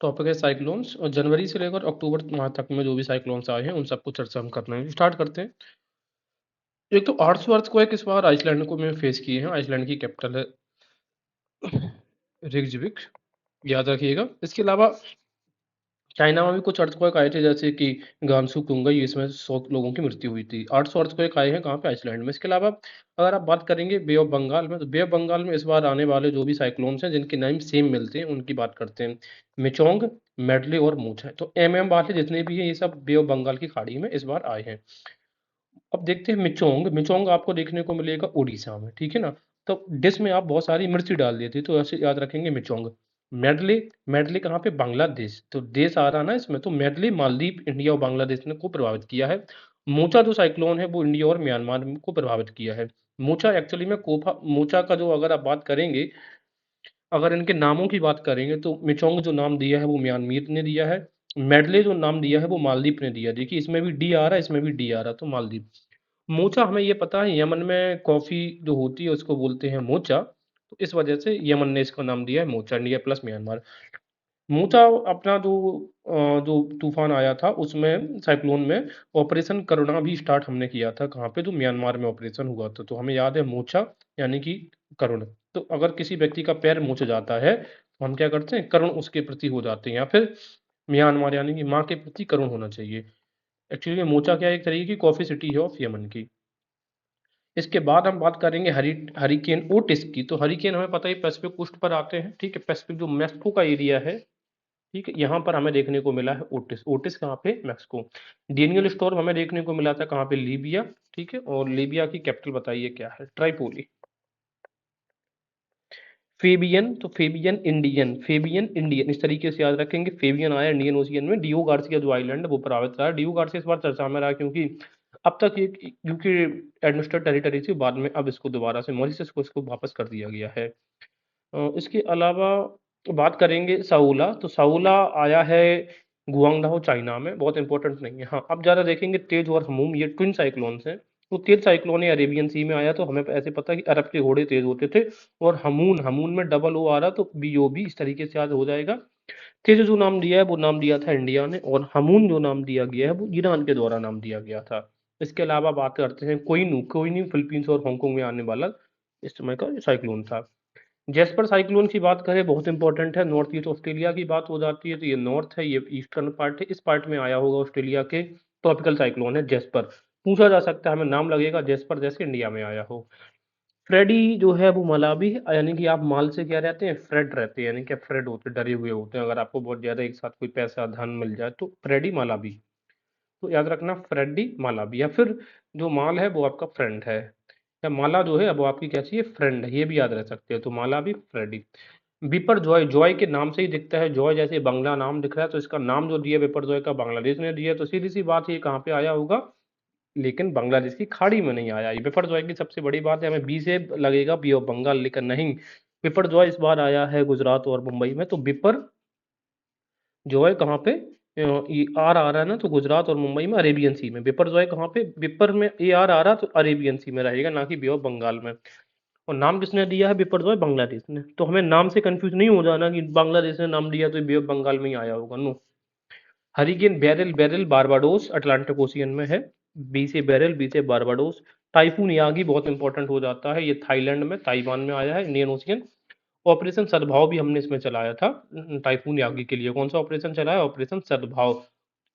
Topic है cyclones और जनवरी से लेकर अक्टूबर माह तक में जो भी साइक्लोन्स आए हैं उन सबको चर्चा हम करते हैं। स्टार्ट करते हैं। एक तो आठसौ अर्थक्वेक इस बार आइसलैंड को में फेस किए हैं। आइसलैंड की कैपिटल है रिकजविक, याद रखिएगा। इसके अलावा चाइना में भी कुछ अर्थक्वेक आए थे, जैसे कि गांसू कुंगई, इसमें 100 लोगों की मृत्यु हुई थी। 800 अर्थक्वेक आए हैं कहाँ पे? आइसलैंड में। इसके अलावा अगर आप बात करेंगे बे ऑफ बंगाल में, तो बे ऑफ बंगाल में इस बार आने वाले जो भी साइक्लोन्स हैं जिनके नाम सेम मिलते हैं उनकी बात करते हैं। मिचोंग, मेडले और मूछ है। तो वाले जितने भी हैं ये सब बे ऑफ बंगाल की खाड़ी में इस बार आए हैं। अब देखते हैं मिचोंग। मिचोंग आपको देखने को मिलेगा उड़ीसा में, ठीक है ना। तो डिश में आप बहुत सारी मिर्ची डाल देते, तो ऐसे याद रखेंगे मिचोंग। मेडले, मेडले कहाँ पे? बांग्लादेश। तो देश आ रहा ना इसमें, तो मेडले मालदीव, इंडिया और बांग्लादेश ने को प्रभावित किया है। मोचा जो साइक्लोन है वो इंडिया और म्यांमार को प्रभावित किया है। मोचा एक्चुअली में कोफा, मोचा का जो अगर आप बात करेंगे, अगर इनके नामों की बात करेंगे तो मिचोंग जो नाम दिया है वो म्यांमार ने दिया है। मेडले जो नाम दिया है वो मालदीव ने दिया। देखिए इसमें भी डी आ रहा है, इसमें भी डी आ रहा है, तो मालदीव। मोचा हमें ये पता है यमन में कॉफ़ी जो होती है उसको बोलते हैं मोचा, तो इस वजह से यमन ने इसका नाम दिया है mocha, India plus Myanmar. Mocha अपना जो तूफान आया था उसमें, साइक्लोन में, ऑपरेशन करुणा भी स्टार्ट हमने किया था। कहाँ पे? तो म्यांमार में ऑपरेशन हुआ था। तो हमें याद है मोचा यानी कि करुण। तो अगर किसी व्यक्ति का पैर मुँच जाता है तो हम क्या करते हैं? करुण उसके प्रति हो जाते हैं, या फिर म्यांमार यानी कि माँ के प्रति करुण होना चाहिए। एक्चुअली मोचा क्या है? एक तरीके की कॉफ़ी सिटी है ऑफ यमन की। इसके बाद हम बात करेंगे हरिकेन ओटिस की। तो हरिकेन हमें पता है पैसिफिक कोस्ट पर आते हैं, ठीक है। पैसिफिक जो मैक्सिको का एरिया है, ठीक है, यहाँ पर हमें देखने को मिला है ओटिस। ओटिस कहाँ पे? मैक्सिको। डेनियल स्टॉर्म हमें देखने को मिला था कहाँ पे? लीबिया, ठीक है। और लीबिया की कैपिटल बताइए क्या है? ट्राइपोली। फेबियन, तो फेबियन इंडियन, फेबियन इंडियन इस तरीके से याद रखेंगे। फेबियन आया इंडियन ओशियन में। डियो गार्सिया जो आइलैंड है वो प्रभावित रहा। डियो गार्सिया इस बार चर्चा में रहा क्योंकि अब तक ये यूके एडमिनिस्ट्रेटेड टेरिटरी थी, बाद में अब इसको दोबारा से मॉरिशस को इसको वापस कर दिया गया है। इसके अलावा बात करेंगे साउला। तो साउला आया है गुआंगडाओ चाइना में, बहुत इंपॉर्टेंट नहीं है। हाँ, अब ज़्यादा देखेंगे तेज और हमूम, ये ट्विन साइक्लोन्स हैं। तो तेज साइक्लोन है अरेबियन सी में आया, तो हमें ऐसे पता है कि अरब के घोड़े तेज होते थे। और हमून, हमून में डबल ओ आ रहा, तो बी ओ बी इस तरीके से याद हो जाएगा। तेज जो नाम दिया है वो नाम दिया था इंडिया ने, और हमून जो नाम दिया गया है वो ईरान के द्वारा नाम दिया गया था। इसके अलावा बात करते हैं कोइनू। कोइनू फिलीपींस और हांगकांग में आने वाला इस समय का साइक्लोन था। जैस्पर साइक्लोन की बात करें, बहुत इंपॉर्टेंट है। नॉर्थ ईस्ट ऑस्ट्रेलिया की बात हो जाती है तो ये नॉर्थ है, ये ईस्टर्न पार्ट है। इस पार्ट में आया होगा ऑस्ट्रेलिया के। ट्रॉपिकल साइक्लोन है जेस्पर। पूछा जा सकता है, हमें नाम लगेगा जेस्पर जैसे इंडिया में आया हो। फ्रेडी जो है वो मलाबी है, यानी कि आप माल से क्या रहते हैं? फ्रेड रहते हैं, यानी कि फ्रेड होते हैं, डरे हुए होते हैं। अगर आपको बहुत ज्यादा एक साथ कोई पैसा धन मिल जाए तो फ्रेडी मालाबी। तो याद रखना फ्रेडी मालाबी, या फिर जो माल है वो आपका फ्रेंड है, या माला जो है वो आपकी क्या चाहिए? फ्रेंड है, ये भी याद रख सकते हैं। तो माला भी फ्रेडी। विपर जॉय, जॉय के नाम से ही दिखता है जॉय, जैसे बंगला नाम दिख रहा है, तो इसका नाम जो दिया विपर जॉय का बांग्लादेश ने दिया है। तो सीधी सी बात है, ये कहाँ पे आया होगा? लेकिन बांग्लादेश की खाड़ी में नहीं आया। ये विपर जॉय की सबसे बड़ी बात है, हमें बी से लगेगा बी ऑफ बंगाल, लेकिन नहीं। विपर जॉय इस बार आया है गुजरात और मुंबई में। तो विपर जॉय कहाँ पे? ये आर आ रहा है ना, तो गुजरात और मुंबई में, अरेबियन सी में। विपर जॉय कहाँ पे? विपर में ए आर आ रहा, तो अरेबियन सी में रहेगा, ना कि बे ऑफ बंगाल में। और नाम किसने दिया है बिपरजॉय? बांग्लादेश ने। तो हमें नाम से कंफ्यूज नहीं हो जाना कि बांग्लादेश ने नाम दिया तो बे ऑफ बंगाल में ही आया होगा, no. Hurricane Beryl, Beryl Barbados Atlantic Ocean में है। बी से बेरिल, बी से बारबाडोस। टाइफून यागी बहुत इंपॉर्टेंट हो जाता है, ये थाईलैंड में, ताइवान में आया है, इंडियन ओशियन। ऑपरेशन सद्भाव भी हमने इसमें चलाया था टाइफून यागी के लिए। कौन सा ऑपरेशन चला है? ऑपरेशन सद्भाव।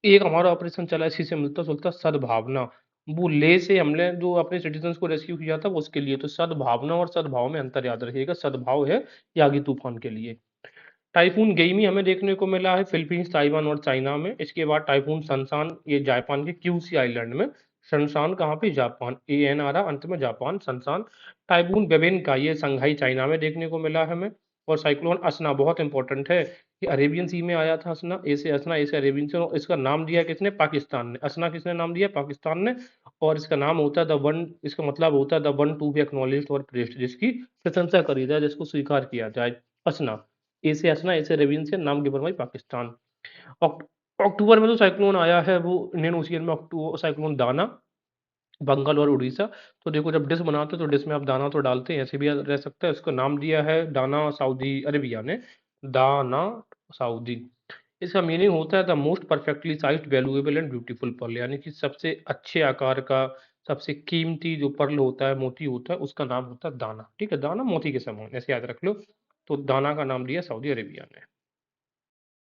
एक हमारा ऑपरेशन चला इसी से मिलता जुलता, सद्भावना। वो ले से हमने जो अपने सिटीजन्स को रेस्क्यू किया था वो उसके लिए। तो सद्भावना और सद्भाव में अंतर याद रखिएगा। सद्भाव है यागी तूफान के लिए। टाइफून गेइमी हमें देखने को मिला है फिलीपींस, ताइवान और चाइना में। इसके बाद टाइफून सनशान, ये जापान के क्यूसी आइलैंड में। सनशान कहाँ पे? जापान, ए एन आ रहा अंत में, जापान सनशान। टाइफून बेबिन का, ये संघाई चाइना में देखने को मिला है हमें। और साइक्लोन असना बहुत इंपॉर्टेंट है, ये अरेबियन सी में आया था। असना, ए से असना, ए से अरेबियन से। इसका नाम दिया किसने? पाकिस्तान ने। असना किसने नाम दिया? पाकिस्तान ने। और इसका नाम होता है द वन, इसका मतलब होता है the one to be acknowledged और प्रेस्ड, जिसकी प्रशंसा करी जाए, जिसको स्वीकार किया जाए। असना, ए से असना, ए से अरेबियन से, नाम गिवन बाई पाकिस्तान। अक्टूबर में जो साइक्लोन आया है वो इंडियन ओशियन में, साइक्लोन दाना, बंगाल और उड़ीसा। तो देखो जब डिश बनाते हैं तो डिश में आप दाना तो डालते हैं, ऐसे भी रह सकता है। उसका नाम दिया है दाना सऊदी अरेबिया ने। दाना सऊदी। इसका मीनिंग होता है the most perfectly sized valuable and beautiful pearl, यानी कि सबसे अच्छे आकार का, सबसे कीमती जो पर्ल होता है, मोती होता है, उसका नाम होता है दाना। ठीक है, दाना मोती के समान, ऐसे याद रख लो। तो दाना का नाम दिया सऊदी अरेबिया ने।